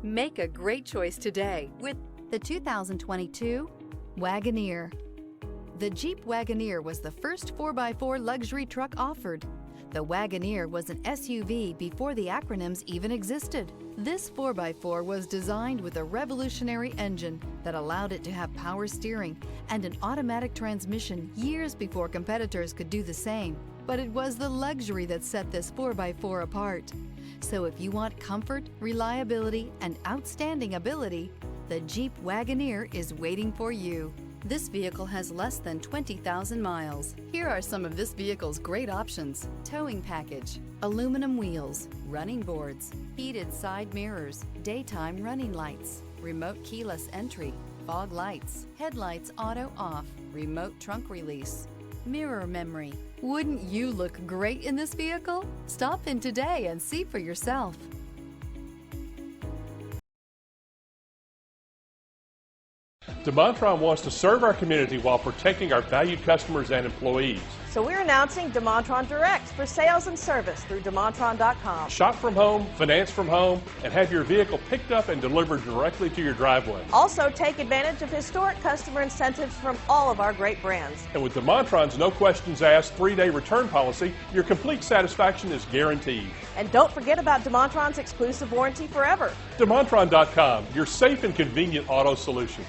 Make a great choice today with the 2022 Wagoneer. The Jeep Wagoneer was the first 4x4 luxury truck offered. The Wagoneer was an SUV before the acronyms even existed. This 4x4 was designed with a revolutionary engine that allowed it to have power steering and an automatic transmission years before competitors could do the same. But it was the luxury that set this 4x4 apart. So if you want comfort, reliability, and outstanding ability, the Jeep Wagoneer is waiting for you. This vehicle has less than 20,000 miles. Here are some of this vehicle's great options: towing package, aluminum wheels, running boards, heated side mirrors, daytime running lights, remote keyless entry, fog lights, headlights auto off, remote trunk release, mirror memory. Wouldn't you look great in this vehicle? Stop in today and see for yourself. DeMontrond wants to serve our community while protecting our valued customers and employees. So we're announcing DeMontrond Direct for sales and service through DeMontrond.com. Shop from home, finance from home, and have your vehicle picked up and delivered directly to your driveway. Also, take advantage of historic customer incentives from all of our great brands. And with DeMontrond's no questions asked 3-day return policy, your complete satisfaction is guaranteed. And don't forget about DeMontrond's exclusive warranty forever. DeMontrond.com, your safe and convenient auto solution.